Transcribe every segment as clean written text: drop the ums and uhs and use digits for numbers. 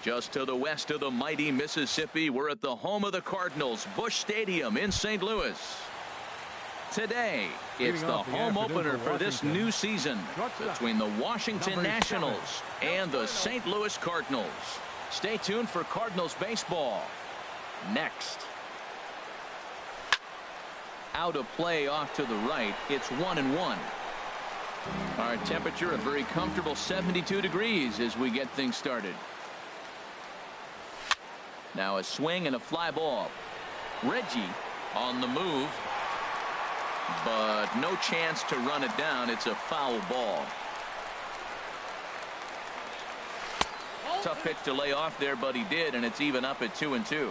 Just to the west of the mighty Mississippi, we're at the home of the Cardinals, Busch Stadium in St. Louis. Today, it's the home opener for this new season between the Washington Nationals and the St. Louis Cardinals. Stay tuned for Cardinals baseball next. Out of play off to the right. It's 1-1. Our temperature a very comfortable 72 degrees as we get things started. Now a swing and a fly ball. Reggie on the move, but no chance to run it down. It's a foul ball. Tough pitch to lay off there, but he did, and it's even up at 2-2.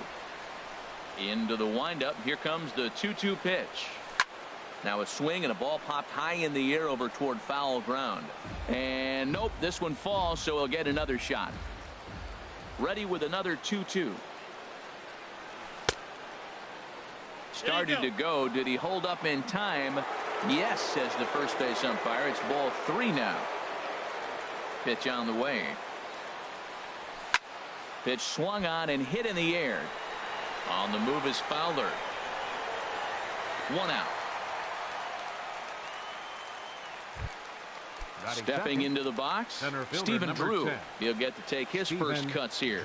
Into the windup. Here comes the 2-2 pitch. Now a swing and a ball popped high in the air over toward foul ground. And nope, this one falls, so he'll get another shot. Ready with another 2-2. Started to go. Did he hold up in time? Yes, says the first base umpire. It's ball 3 now. Pitch on the way. Pitch swung on and hit in the air. On the move is Fowler. 1 out. Stepping into the box, Stephen Drew. He'll get to take his first cuts here.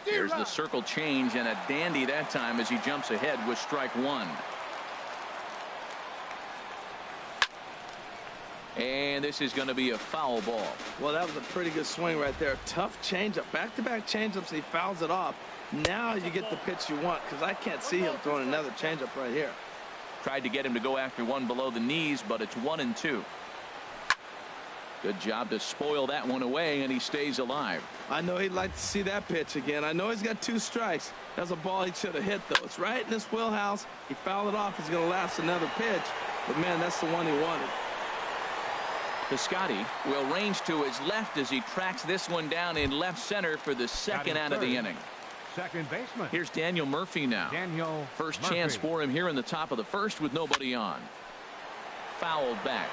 There's the circle change, and a dandy that time as he jumps ahead with strike 1. And this is going to be a foul ball. Well, that was a pretty good swing right there. Tough changeup. Back-to-back changeups, and he fouls it off. Now you get the pitch you want, because I can't see him throwing another changeup right here. Tried to get him to go after one below the knees, but it's 1-2. Good job to spoil that one away, and he stays alive. I know he'd like to see that pitch again. I know he's got 2 strikes. That's a ball he should have hit, though. It's right in his wheelhouse. He fouled it off. He's going to last another pitch. But, man, that's the one he wanted. Piscotty will range to his left as he tracks this one down in left center for the second out of the inning. Second baseman. Here's Daniel Murphy now. First chance for him here in the top of the first with nobody on. Fouled back.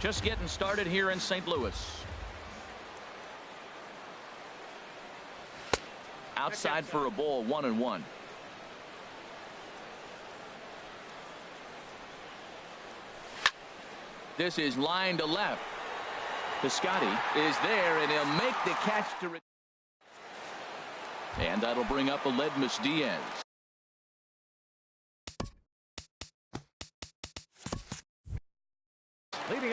Just getting started here in St. Louis. Outside for a ball, 1-1. This is line to left. Piscotty is there, and he'll make the catch to. And that'll bring up Aledmus Diaz.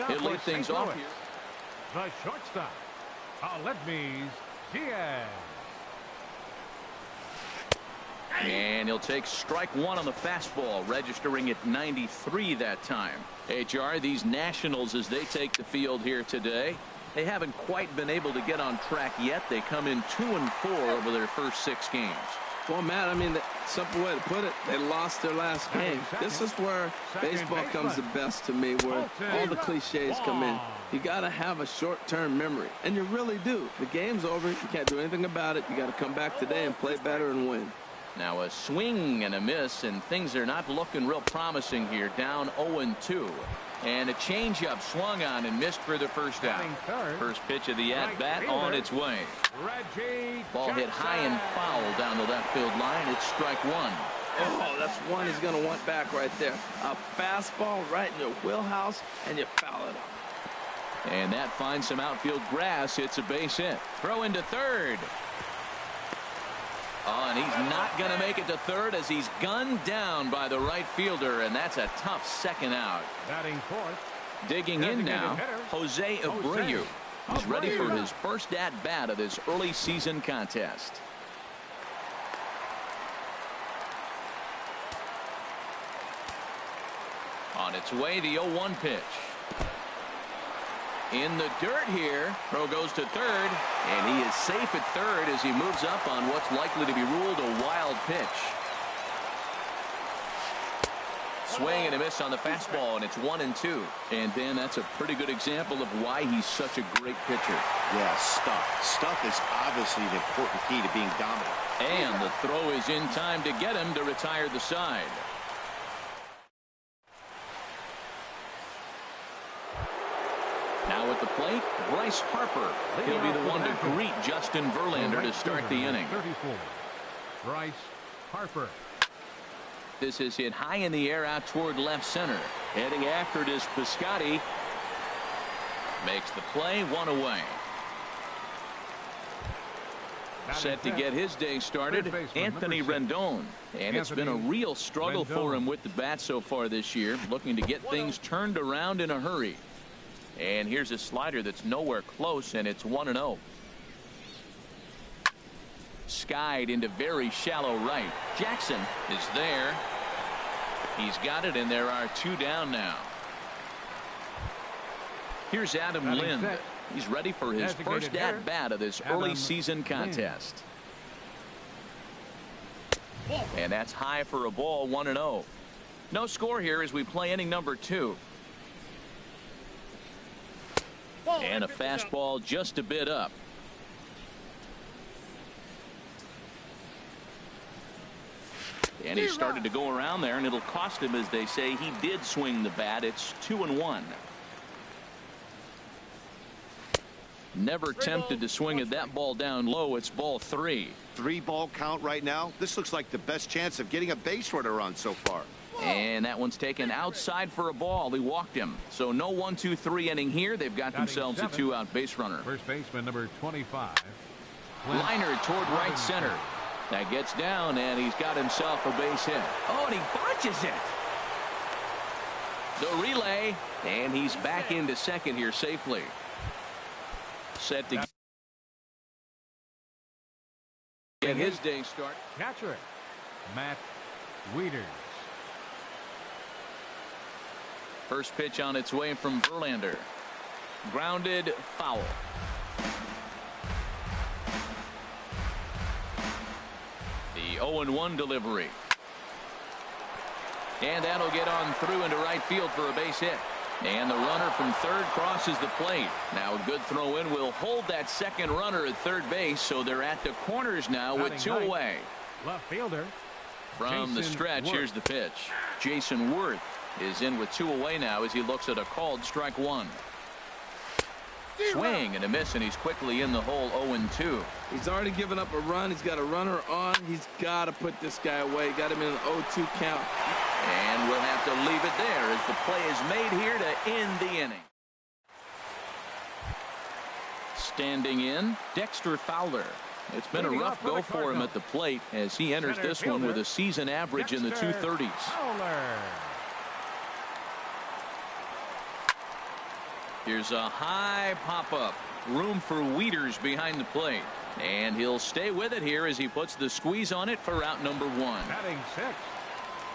He'll lead things off here. The shortstop, Aledmus Diaz. And he'll take strike 1 on the fastball, registering at 93 that time. HR, these Nationals, as they take the field here today, they haven't quite been able to get on track yet. They come in 2-4 over their first 6 games. Well, Matt, I mean, the simple way to put it, they lost their last game. This is where baseball comes the best to me, where all the cliches come in. You got to have a short-term memory, and you really do. The game's over. You can't do anything about it. You got to come back today and play better and win. Now a swing and a miss, and things are not looking real promising here. Down 0-2. And a changeup swung on and missed for the first out. First pitch of the at-bat on its way. Ball hit high and foul down the left field line. It's strike 1. Oh, that's one he's going to want back right there. A fastball right in your wheelhouse, and you foul it up. And that finds some outfield grass. It's a base hit. Throw into third. Oh, and he's not going to make it to third as he's gunned down by the right fielder, and that's a tough second out. Batting fourth. Digging in now, Jose Abreu. He's ready for his first at-bat of this early season contest. On its way, the 0-1 pitch. In the dirt here. Throw goes to third, and he is safe at third as he moves up on what's likely to be ruled a wild pitch. Swing and a miss on the fastball, and it's 1-2. And Dan, that's a pretty good example of why he's such a great pitcher. Yeah, stuff. Stuff is obviously the important key to being dominant. And the throw is in time to get him to retire the side. Now at the plate, Bryce Harper. He'll be the one to greet Justin Verlander to start the inning. 34. Bryce Harper. This is hit high in the air out toward left center. Heading after it is Piscotty. Makes the play, one away. Set to get his day started, Anthony Rendon. And it's been a real struggle for him with the bat so far this year, looking to get things turned around in a hurry. And here's a slider that's nowhere close, and it's 1-0. Skied into very shallow right. Jackson is there. He's got it, and there are two down now. Here's Adam Lind. He's ready for his first at-bat of this early season contest. And that's high for a ball, 1-0. No score here as we play inning number 2. And a fastball just a bit up. And he started to go around there, and it'll cost him, as they say. He did swing the bat. It's 2-1. Never tempted to swing at that ball down low. It's ball 3. 3-ball count right now. This looks like the best chance of getting a base runner on so far. And that one's taken outside for a ball. He walked him. So no 1-2-3 inning here. They've got themselves a 2-out base runner. First baseman number 25. Liner toward right center. That gets down, and he's got himself a base hit. Oh, and he botches it. The relay, and he's back into second here safely. Set to get his day start. Catcher, Matt Wieters. First pitch on its way from Verlander. Grounded, foul. The 0-1 delivery. And that'll get on through into right field for a base hit. And the runner from third crosses the plate. Now a good throw in will hold that second runner at third base, so they're at the corners now with 2 away. Left fielder. From the stretch, here's the pitch. Jason Worth is in with 2 away now as he looks at a called strike 1. Swing and a miss, and he's quickly in the hole. 0-2. He's already given up a run. He's got a runner on. He's got to put this guy away. Got him in an 0-2 count. And we'll have to leave it there as the play is made here to end the inning. Standing in, Dexter Fowler. It's been a rough go for him at the plate as he enters this one with a season average in the 230s. Here's a high pop-up. Room for Wieters behind the plate. And he'll stay with it here as he puts the squeeze on it for out number 1. Batting 6.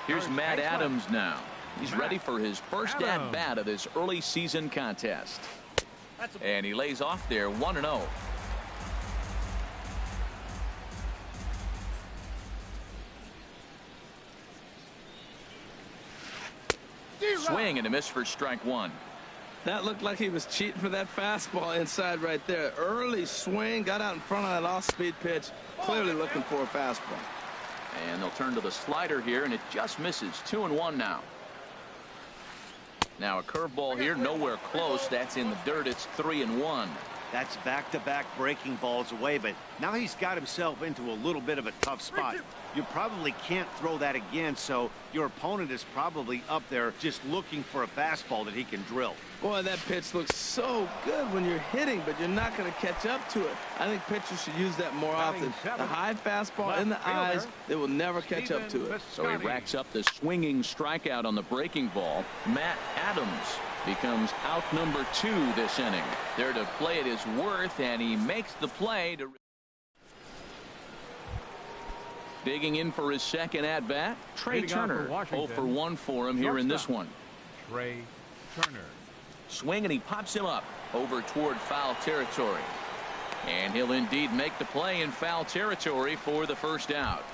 Here's Matt Adams now. He's ready for his first at-bat of this early season contest. And he lays off there, 1-0. Swing and a miss for strike 1. That looked like he was cheating for that fastball inside right there. Early swing, got out in front of that off-speed pitch, clearly looking for a fastball. And they'll turn to the slider here, and it just misses. 2-1 now. Now a curveball here, nowhere close. That's in the dirt. It's 3-1. That's back-to-back breaking balls away, but now he's got himself into a little bit of a tough spot. You probably can't throw that again, so your opponent is probably up there just looking for a fastball that he can drill. Boy, that pitch looks so good when you're hitting, but you're not going to catch up to it. I think pitchers should use that more often. The high fastball in the eyes, they will never catch up to it. So he racks up the swinging strikeout on the breaking ball. Matt Adams becomes out number 2 this inning. There to play it is Worth, and he makes the play to digging in for his second at-bat. Trey Turner. 0-for-1 for him here in this one. Trey Turner. Swing, and he pops him up over toward foul territory. And he'll indeed make the play in foul territory for the first out.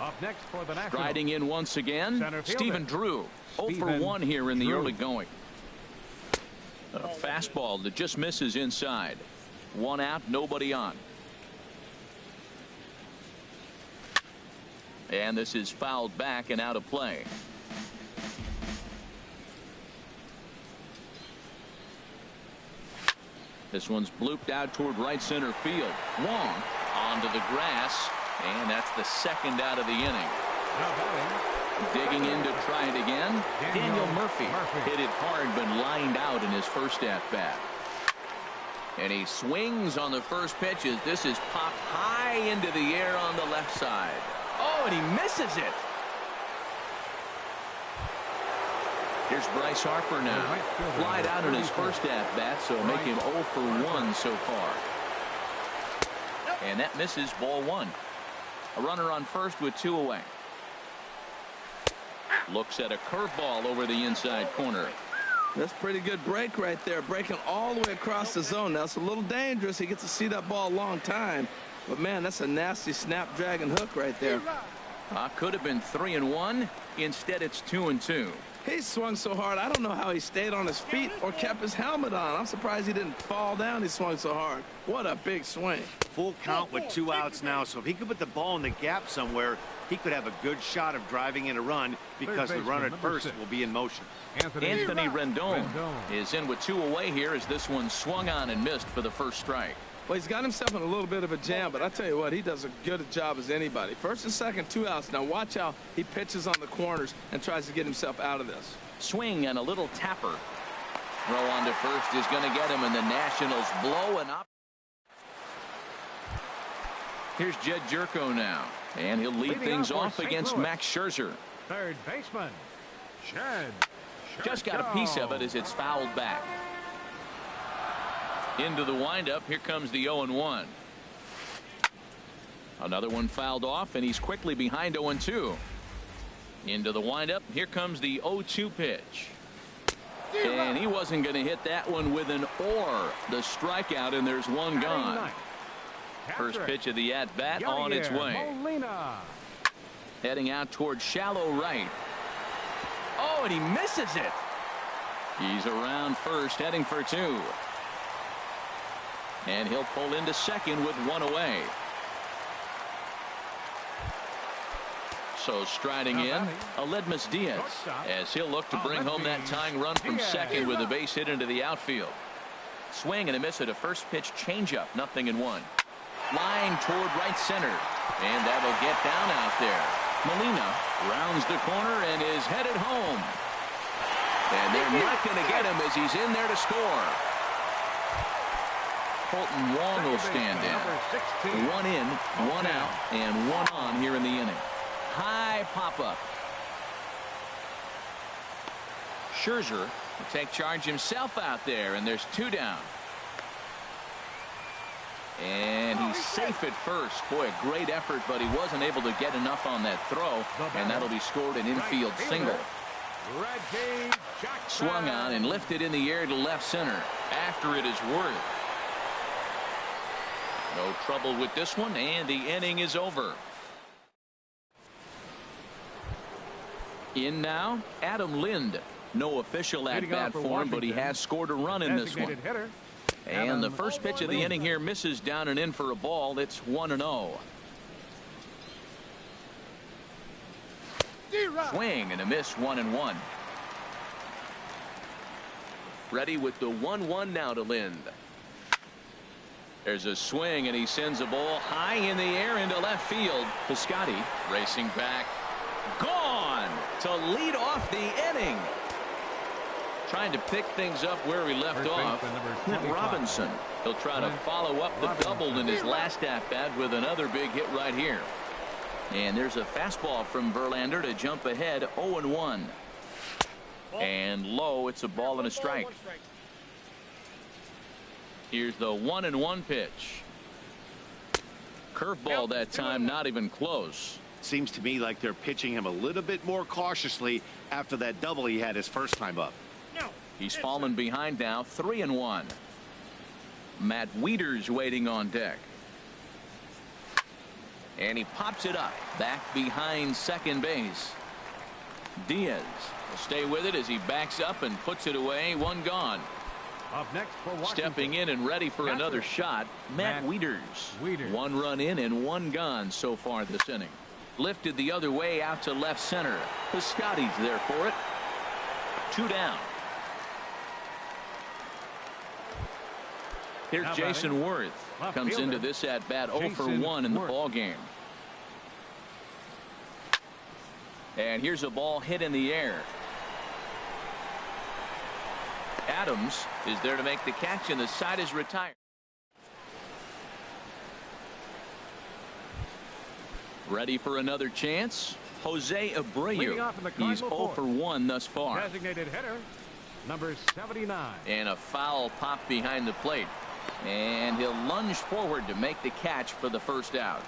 Up next for the Nationals. Striding in once again, Stephen Drew. 0-for-1 here in the early going. A fastball that just misses inside. 1 out, nobody on. And this is fouled back and out of play. This one's blooped out toward right center field. Wong onto the grass, and that's the second out of the inning. Digging in to try it again. Daniel Murphy hit it hard but lined out in his first at bat. And he swings on the first pitch as this is popped high into the air on the left side. Oh, and he misses it. Here's Bryce Harper now. Flied out in his first at bat, so make him 0 for 1 so far. And that misses, ball 1. A runner on first with 2 away. Looks at a curveball over the inside corner. That's a pretty good break right there, breaking all the way across the zone. Now it's a little dangerous. He gets to see that ball a long time, but man, that's a nasty snapdragon hook right there. Could have been 3-1. Instead, it's 2-2. He swung so hard, I don't know how he stayed on his feet or kept his helmet on. I'm surprised he didn't fall down. He swung so hard. What a big swing. Full count with 2 outs now, so if he could put the ball in the gap somewhere, he could have a good shot of driving in a run because the runner at first will be in motion. Anthony Rendon is in with 2 away here as this one swung on and missed for the first strike. Well, he's got himself in a little bit of a jam, but I tell you what, he does as good a job as anybody. First and second, 2 outs. Now watch how he pitches on the corners and tries to get himself out of this. Swing and a little tapper. Throw on to first is going to get him, and the Nationals blowing up. Here's Jed Jerko now, and he'll lead things off against Max Scherzer. Third baseman, Jed Jerko. Just got a piece of it as it's fouled back. Into the windup. Here comes the 0-1. Another one fouled off, and he's quickly behind 0-2. Into the windup. Here comes the 0-2 pitch. And he wasn't going to hit that one with an or. The strikeout, and there's one gone. First pitch of the at-bat on its way. Heading out towards shallow right. Oh, and he misses it. He's around first, heading for 2. And he'll pull into second with 1 away. So striding in, Aledmus Diaz, as he'll look to bring home that tying run from second with a base hit into the outfield. Swing and a miss at a first pitch changeup, 0-1. Line toward right center, and that'll get down out there. Molina rounds the corner and is headed home. And they're not going to get him as he's in there to score. Colton Wong will stand in. 1 in, 1 out, and 1 on here in the inning. High pop-up. Scherzer will take charge himself out there, and there's 2 down. And he's safe at first. Boy, a great effort, but he wasn't able to get enough on that throw, and that'll be scored an infield single. Swung on and lifted in the air to left center. After it is Worth. No trouble with this one, and the inning is over. In now, Adam Lind. No official at-bat for him, but he has scored a run in this one. And the first pitch of the inning here misses down and in for a ball. It's 1-0. Swing and a miss, 1-1. Ready with the 1-1 now to Lind. There's a swing, and he sends a ball high in the air into left field. Piscotty racing back. Gone to lead off the inning. Trying to pick things up where he left off. Clint Robinson. He'll try to follow up the double in his last at-bat with another big hit right here. And there's a fastball from Verlander to jump ahead 0-1. And low, it's a ball and a strike. Here's the 1-1 pitch. Curveball that time, not even close. Seems to me like they're pitching him a little bit more cautiously after that double he had his first time up. He's fallen behind now, 3-1. Matt Wieters waiting on deck. And he pops it up back behind second base. Diaz will stay with it as he backs up and puts it away. 1 gone. Up next for Washington. Stepping in and ready for another shot, Matt Wieters. 1 run in and 1 gone so far this inning. Lifted the other way out to left center. Piscotty's there for it. 2 down. Here's Jason Worth. Comes into this at bat 0 for 1 in the ball game. And here's a ball hit in the air. Adams is there to make the catch, and the side is retired. Ready for another chance. Jose Abreu. He's 0 for 1 thus far. Designated hitter, number 79. And a foul pop behind the plate. And he'll lunge forward to make the catch for the first out.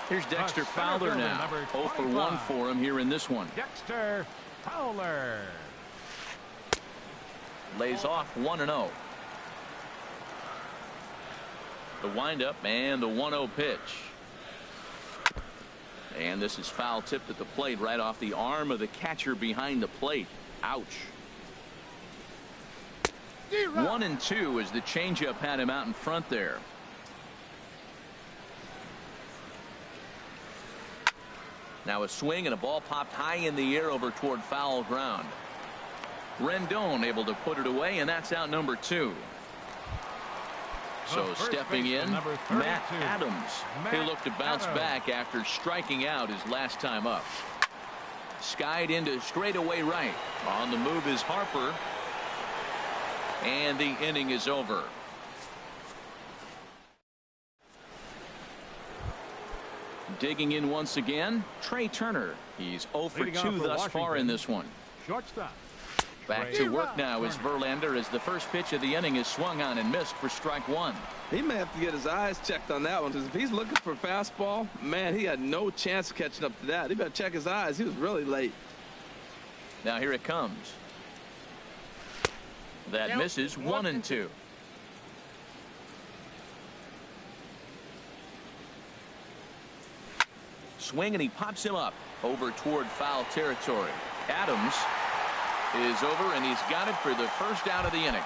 Here's Dexter Fowler now. 0 for 1 for him here in this one. Dexter Fowler. Lays off 1-0. The windup and the 1-0 pitch. And this is foul tipped at the plate right off the arm of the catcher behind the plate. Ouch. 1-2 as the changeup had him out in front there. Now a swing and a ball popped high in the air over toward foul ground. Rendon able to put it away, and that's out number 2. So stepping in, Matt Adams. He'll look to bounce back after striking out his last time up. Skied into straightaway right. On the move is Harper. And the inning is over. Digging in once again, Trey Turner. He's 0 for 2 thus far in this one. Shortstop. Back to work now is Verlander as the first pitch of the inning is swung on and missed for strike 1. He may have to get his eyes checked on that one, because if he's looking for fastball, man, he had no chance of catching up to that. He better check his eyes. He was really late. Now here it comes. That misses 1-2. Swing, and he pops him up over toward foul territory. Adams is over, and he's got it for the first out of the inning.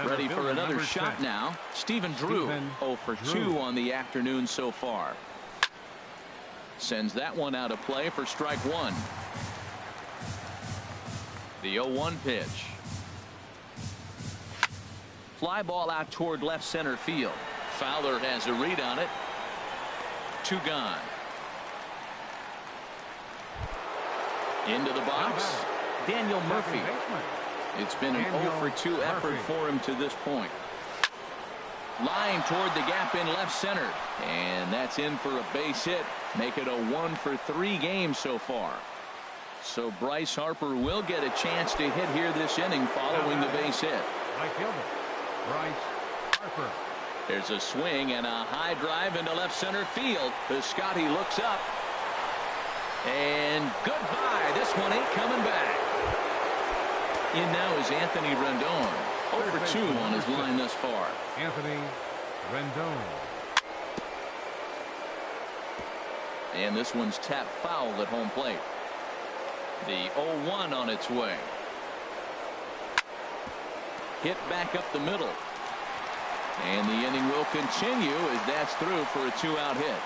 Ready for another shot now. Stephen Drew, 0 for 2 on the afternoon so far. Sends that one out of play for strike 1. The 0-1 pitch. Fly ball out toward left center field. Fowler has a read on it. 2 gone. Into the box, Daniel Murphy. It's been an 0 for 2 effort for him to this point. Line toward the gap in left center. And that's in for a base hit. Make it a 1 for 3 game so far. So Bryce Harper will get a chance to hit here this inning following the base hit. Right fielder, Bryce Harper. There's a swing and a high drive into left center field. Piscotty looks up. And goodbye. This one ain't coming back. In now is Anthony Rendon. 0 for 2 on his line thus far. Anthony Rendon. And this one's tapped foul at home plate. The 0-1 on its way. Hit back up the middle. And the inning will continue as that's through for a 2-out hit.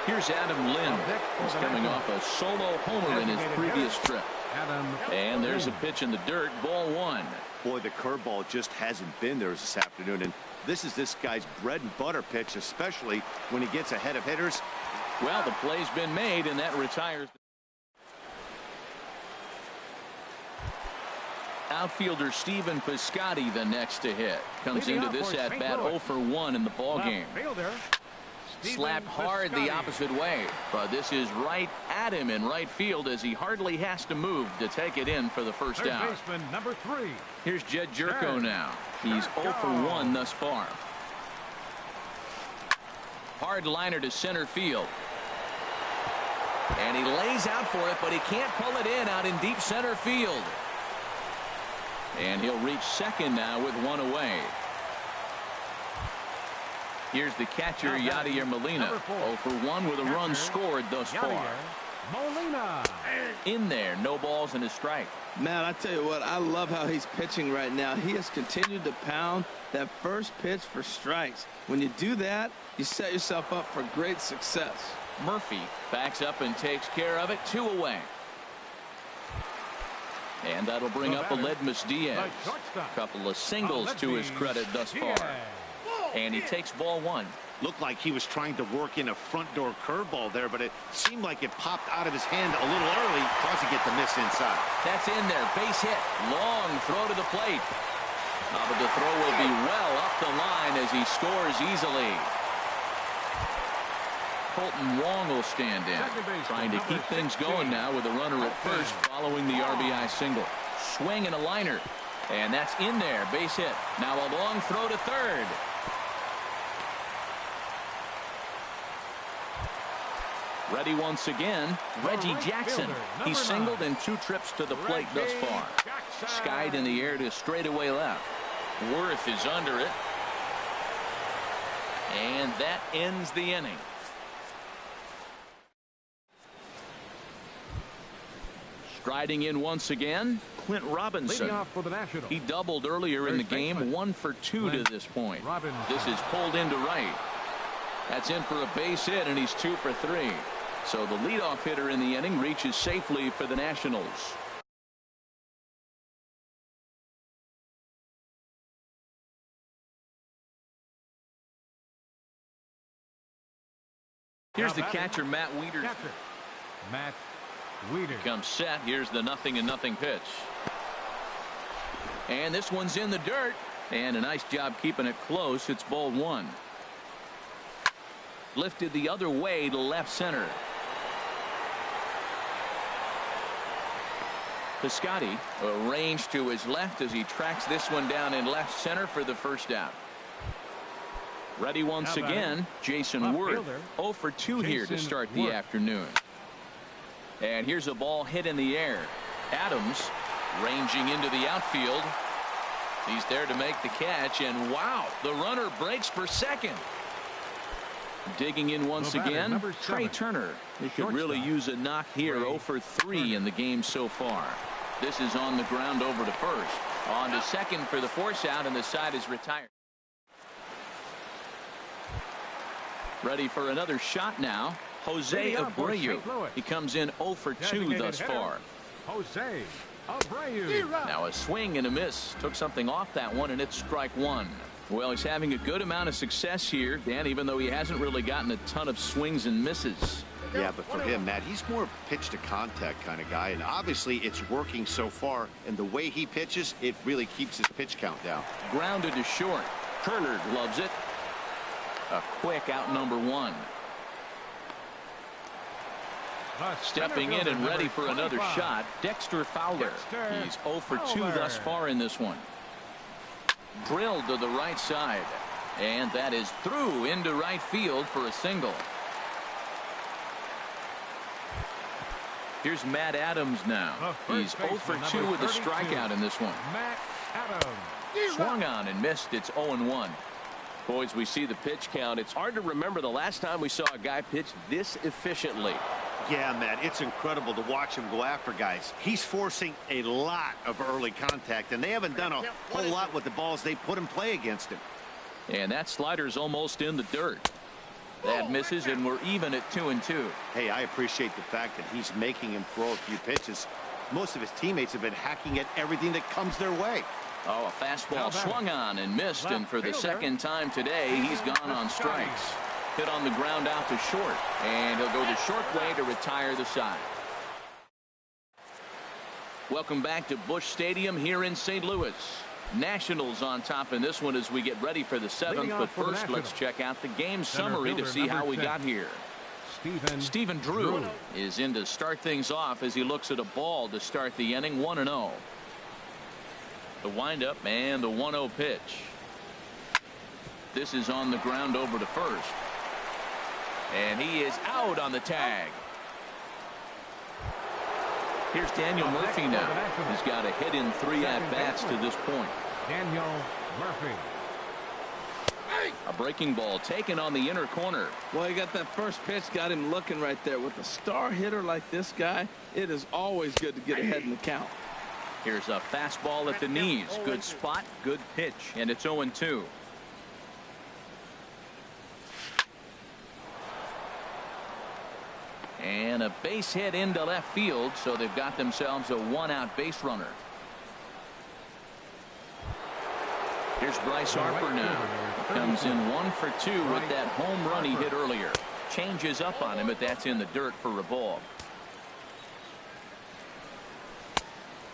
Here's Adam Lind. He's coming off a solo homer in his previous trip. And there's a pitch in the dirt. Ball 1. Boy, the curveball just hasn't been there this afternoon, and this is this guy's bread and butter pitch, especially when he gets ahead of hitters. Well, the play's been made, and that retires. Outfielder Stephen Piscotty the next to hit. Comes into this at bat 0 for 1 in the ball game. Slapped hard the opposite way, but this is right at him in right field as he hardly has to move to take it in for the first out. Number 3. Here's Jed Jerko now. He's 0 for 1 thus far. Hard liner to center field. And he lays out for it, but he can't pull it in out in deep center field. And he'll reach second now with 1 away. Here's the catcher, Yadier Molina. 0 for 1 with a run scored thus far. Molina. In there, no balls and a strike. Man, I tell you what, I love how he's pitching right now. He has continued to pound that first pitch for strikes. When you do that, you set yourself up for great success. Murphy backs up and takes care of it. 2 away. And that'll bring up Aledmus Diaz. The shortstop. Couple of singles to his credit thus far. And he takes ball one. Looked like he was trying to work in a front door curveball there, but it seemed like it popped out of his hand a little early, causing it to miss inside. That's in there. Base hit. Long throw to the plate. But the throw will be well up the line as he scores easily. Colton Wong will stand in, trying to keep things going now with a runner at first following the RBI single. Swing and a liner. And that's in there. Base hit. Now a long throw to third. Ready once again, Reggie Jackson. He's singled in 2 trips to the plate thus far. Skied in the air to straightaway left. Worth is under it. And that ends the inning. Striding in once again, Clint Robinson. Leading off for the Nationals. He doubled earlier in the game, 1 for 2 to this point. This is pulled into right. That's in for a base hit, and he's 2 for 3. So the leadoff hitter in the inning reaches safely for the Nationals. Here's the catcher, Matt Wieters. Matt Wieters comes set. Here's the 0-0 pitch. And this one's in the dirt. And a nice job keeping it close. It's ball 1. Lifted the other way to left center. Piscotty arranged to his left as he tracks this one down in left center for the first out. Ready once again, Jason Worth. 0 for 2 here to start the afternoon. And here's a ball hit in the air. Adams ranging into the outfield. He's there to make the catch, and wow, the runner breaks for second. Digging in once again, Trey Turner. He could really use a knock here. 0 for 3 in the game so far. This is on the ground over to first. On to second for the force out, and the side is retired. Ready for another shot now. Jose Abreu. He comes in 0 for 2 thus far. Jose Abreu. Now a swing and a miss. Took something off that one, and it's strike 1. Well, he's having a good amount of success here, Dan, even though he hasn't really gotten a ton of swings and misses. Yeah, but for him, Matt, he's more pitch to contact kind of guy, and obviously it's working so far, and the way he pitches, it really keeps his pitch count down. Grounded to short. Turner loves it. A quick out number 1. Stepping in and ready for another shot, Dexter Fowler. He's 0 for 2 thus far in this one. Drilled to the right side, and that is through into right field for a single. Here's Matt Adams now. He's 0 for 2 with a strikeout in this one. Matt Adams. Swung on and missed. It's 0-1. Boys, we see the pitch count. It's hard to remember the last time we saw a guy pitch this efficiently. Yeah, Matt, it's incredible to watch him go after guys. He's forcing a lot of early contact, and they haven't done a whole lot with the balls they put in play against him. And that slider's almost in the dirt. That misses, and we're even at 2-2. Hey, I appreciate the fact that he's making him throw a few pitches. Most of his teammates have been hacking at everything that comes their way. Oh, a fastball swung on and missed, and for the second time today, he's gone on strikes. Hit on the ground out to short, and he'll go the short way to retire the side. Welcome back to Busch Stadium here in St. Louis. Nationals on top in this one as we get ready for the 7th, but first let's check out the game summary to see how we got here. Stephen Drew is in to start things off as he looks at a ball to start the inning. 1-0. The windup and the 1-0 pitch. This is on the ground over to first. And he is out on the tag. Here's Daniel Murphy now. He's got a hit in 3 at-bats to this point. Daniel Murphy. A breaking ball taken on the inner corner. Well, he got that first pitch, got him looking right there. With a star hitter like this guy, it is always good to get ahead in the count. Here's a fastball at the knees. Good spot, good pitch, and it's 0-2. And a base hit into left field, so they've got themselves a one-out base runner. Here's Bryce Harper now. Comes in 1 for 2 with that home run he hit earlier. Changes up on him, but that's in the dirt for a ball.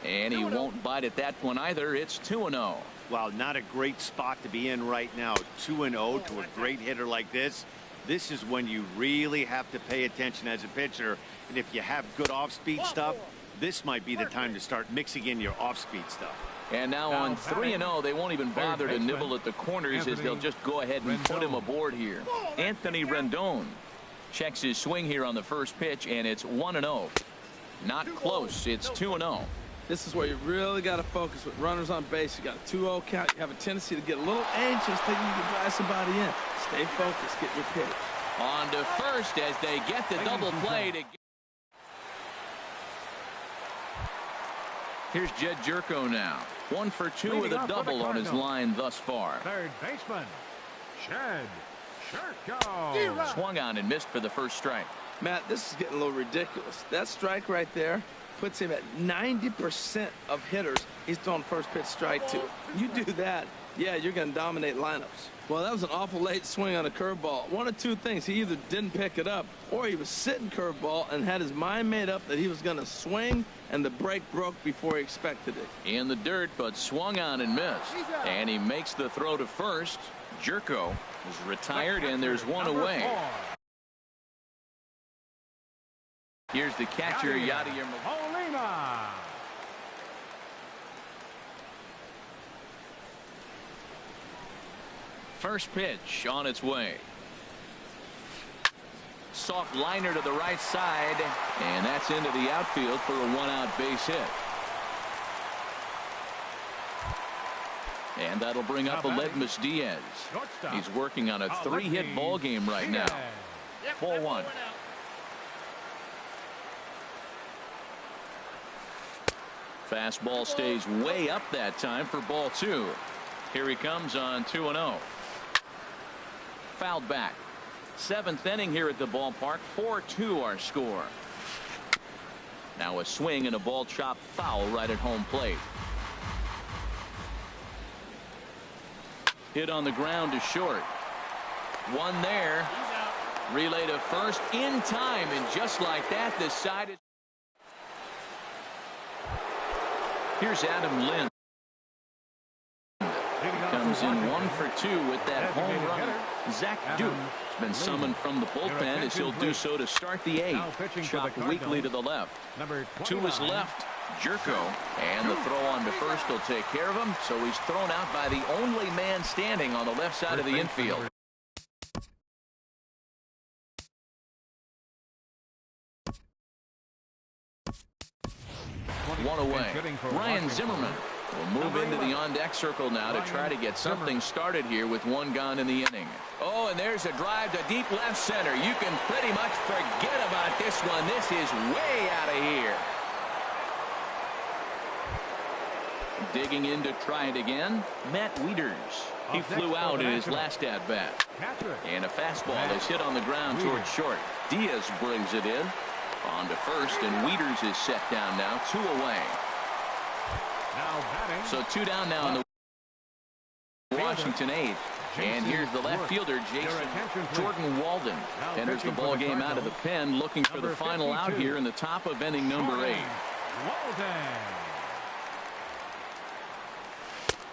And he won't bite at that one either. It's 2-0. Wow, not a great spot to be in right now. 2-0 to a great hitter like this. This is when you really have to pay attention as a pitcher. And if you have good off-speed stuff, this might be the time to start mixing in your off-speed stuff. And now on 3-0, they won't even bother to nibble at the corners as they'll just go ahead and put him aboard here. Anthony Rendon checks his swing here on the first pitch, and it's 1-0. Not close. It's 2-0. This is where you really got to focus with runners on base. You got a 2-0 count. You have a tendency to get a little anxious thinking you can drive somebody in. Stay focused. Get your pitch. On to first as they get the double play to. Here's Jed Jerko now. 1 for 2 with a double on his line thus far. Third baseman, Jed Jerko. Swung on and missed for the first strike. Matt, this is getting a little ridiculous. That strike right there puts him at 90% of hitters he's throwing first pitch strike to. You do that, yeah, you're going to dominate lineups. Well, that was an awful late swing on a curveball. One of two things. He either didn't pick it up or he was sitting curveball and had his mind made up that he was going to swing, and the break broke before he expected it. In the dirt, but swung on and missed. And he makes the throw to first. Jerko is retired, and there's one away. Here's the catcher, Yadier Molina. First pitch on its way. Soft liner to the right side, and that's into the outfield for a one-out base hit. And that'll bring up Aledmus Diaz. He's working on a 3-hit ball game right now. Ball 1. Fastball stays way up that time for ball 2. Here he comes on 2-0. Fouled back. 7th inning here at the ballpark. 4-2 our score. Now a swing and a ball chopped foul right at home plate. Hit on the ground to short. One there. Relay to first in time, and just like that, the side is. Here's Adam Lind. Comes in 1 for 2 with that home run. Zach Duke has been summoned from the bullpen as he'll do so to start the 8th. Chopped weakly to the left. To his left, Jerko, and the throw on to first will take care of him, so he's thrown out by the only man standing on the left side of the infield. One away. Ryan Zimmerman will move into the on-deck circle now to try to get something started here with one gone in the inning. Oh, and there's a drive to deep left center. You can pretty much forget about this one. This is way out of here. Digging in to try it again, Matt Wieters. He flew out in his last at-bat. And a fastball is hit on the ground towards short. Diaz brings it in. On to first, and Wieters is set down now. 2 away. So 2 down now in the Washington 8th. And here's the left fielder, Jordan Walden. Enters the ball game out of the pen, looking for the final out here in the top of inning number 8.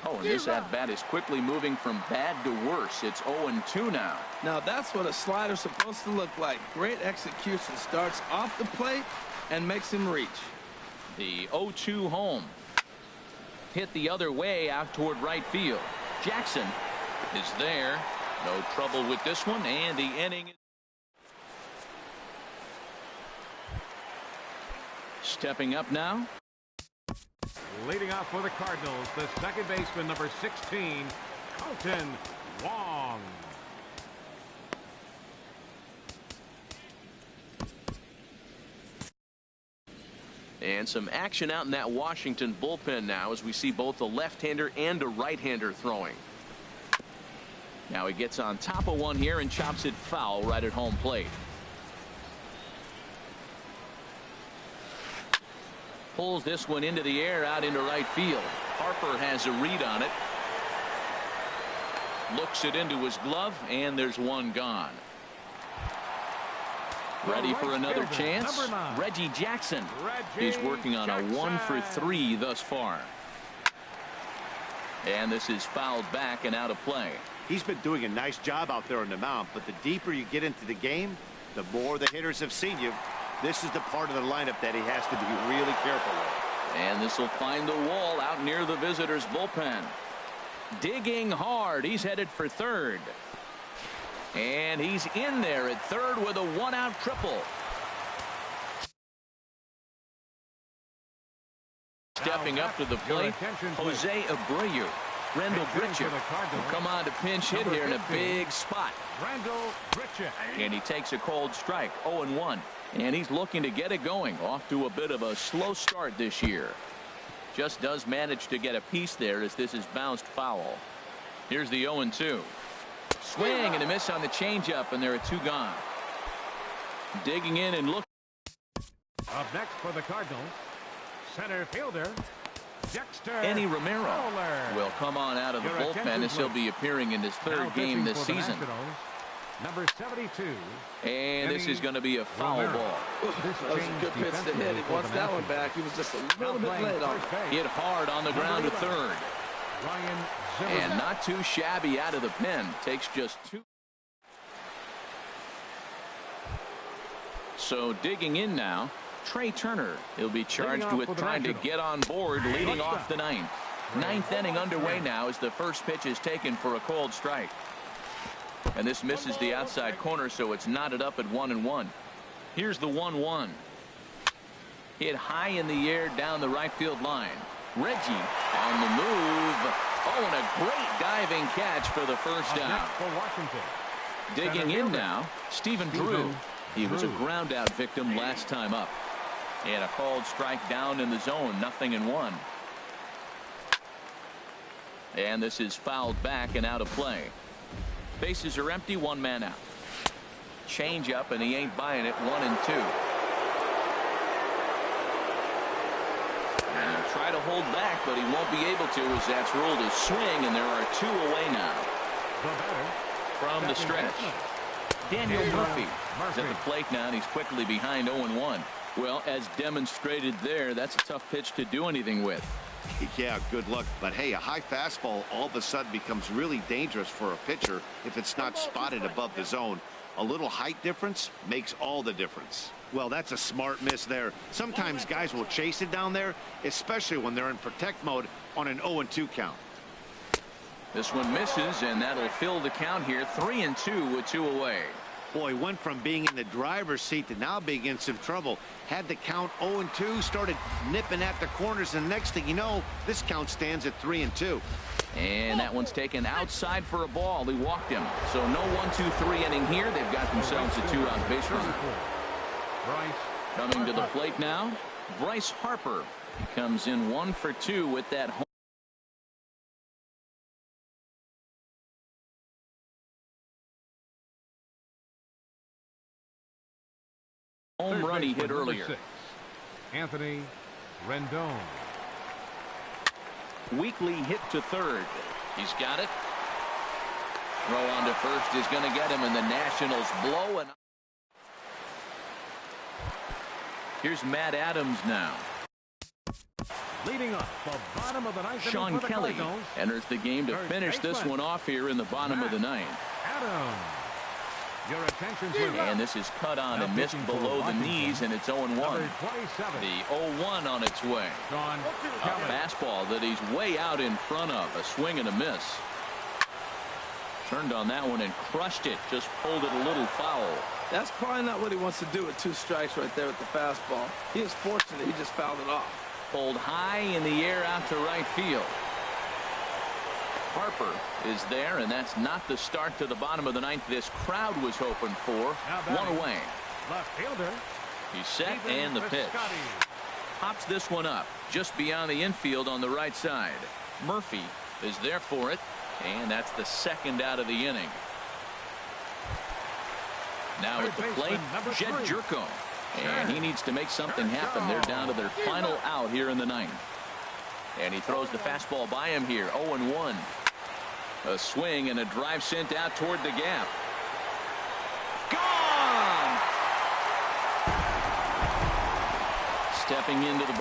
Oh, and this at-bat is quickly moving from bad to worse. It's 0-2 now. Now that's what a slider's supposed to look like. Great execution. Starts off the plate and makes him reach. The 0-2 home. Hit the other way out toward right field. Jackson is there. No trouble with this one, and the inning. Stepping up now. Leading off for the Cardinals, the second baseman, number 16, Colton Wong. And some action out in that Washington bullpen now as we see both a left-hander and a right-hander throwing. Now he gets on top of one here and chops it foul right at home plate. Pulls this one into the air out into right field. Harper has a read on it. Looks it into his glove, and there's one gone. Ready for another chance. Reggie Jackson. He's working on a 1-for-3 thus far. And this is fouled back and out of play. He's been doing a nice job out there on the mound, but the deeper you get into the game, the more the hitters have seen you. This is the part of the lineup that he has to be really careful with. And this will find the wall out near the visitors' bullpen. Digging hard. He's headed for third. And he's in there at third with a one-out triple. Stepping up to the plate, Jose Abreu. Randall Britcher will come on to pinch hit here in a big spot. And he takes a cold strike, 0-1. And he's looking to get it going. Off to a bit of a slow start this year. Just does manage to get a piece there as this is bounced foul. Here's the 0-2. Swing and a miss on the changeup, and there are two gone. Digging in and look. Up next for the Cardinals, center fielder Dexter Eddie Romero Fowler will come on out of the bullpen as he'll be appearing in his third game this season. Number 72. And this is going to be a foul ball. That was a good pitch to hit. He wants that one back. He was just a little bit late on it. Hit hard on the ground to third. And not too shabby out of the pen. Takes just two. So digging in now, Trey Turner. He'll be charged with trying to get on board, leading off the ninth. Ninth inning underway now as the first pitch is taken for a cold strike. And this misses the outside corner, so it's knotted up at 1-1. Here's the 1-1. Hit high in the air down the right field line. Reggie on the move. Oh, and a great diving catch for the first down. Digging in now, Stephen Drew. He was a ground out victim last time up. And a called strike down in the zone, 0-1. And this is fouled back and out of play. Bases are empty, one man out. Change up, and he ain't buying it. 1-2. And he'll try to hold back, but he won't be able to as that's ruled a swing, and there are two away now. From the stretch, Daniel Murphy is at the plate now, and he's quickly behind 0-1. Well, as demonstrated there, that's a tough pitch to do anything with. Yeah, good luck. But hey, a high fastball all of a sudden becomes really dangerous for a pitcher if it's not spotted above the zone. A little height difference makes all the difference. Well, that's a smart miss there. Sometimes guys will chase it down there, especially when they're in protect mode on an 0-2 count. This one misses, and that'll fill the count here. 3-2 with two away. Boy, went from being in the driver's seat to now being in some trouble. Had the count 0-2, started nipping at the corners, and next thing you know, this count stands at 3-2. And that one's taken outside for a ball. He walked him. So no 1-2-3 inning here. They've got themselves a two-out base runner. Coming to the plate now, Bryce Harper. He comes in 1 for 2 with that home. Home run he hit earlier. Anthony Rendon. Weekly hit to third. He's got it. Throw on to first is going to get him, and the Nationals blow. And here's Matt Adams now. Leading up the bottom of the ninth. Sean Kelly enters the game to finish this one off here in the bottom of the ninth. Adams. Your attention, please. And this is cut on and missed below the knees, and it's 0-1. The 0-1 on its way. A fastball that he's way out in front of. A swing and a miss. Turned on that one and crushed it. Just pulled it a little foul. That's probably not what he wants to do with 2 strikes right there with the fastball. He is fortunate he just fouled it off. Pulled high in the air out to right field. Harper is there, and that's not the start to the bottom of the ninth this crowd was hoping for. One away. Left fielder. He's set, and the pitch. Pops this one up just beyond the infield on the right side. Murphy is there for it, and that's the second out of the inning. Now at the plate, Jed Jerko. And he needs to make something happen. They're down to their final out here in the ninth. And he throws the fastball by him here. 0-1. A swing and a drive sent out toward the gap. Gone! Stepping into the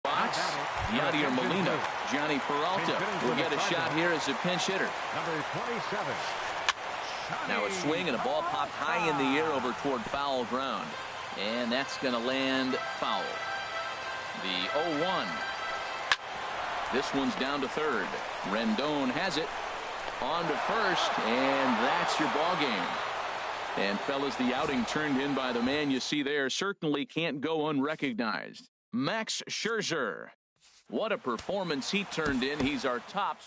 box, Yadier Molina. Johnny Peralta will get a shot here as a pinch hitter. Number 27. Now a swing and a ball popped high in the air over toward foul ground. And that's going to land foul. The 0-1. This one's down to third. Rendon has it. On to first, and that's your ball game. And fellas, the outing turned in by the man you see there certainly can't go unrecognized. Max Scherzer. What a performance he turned in. He's our top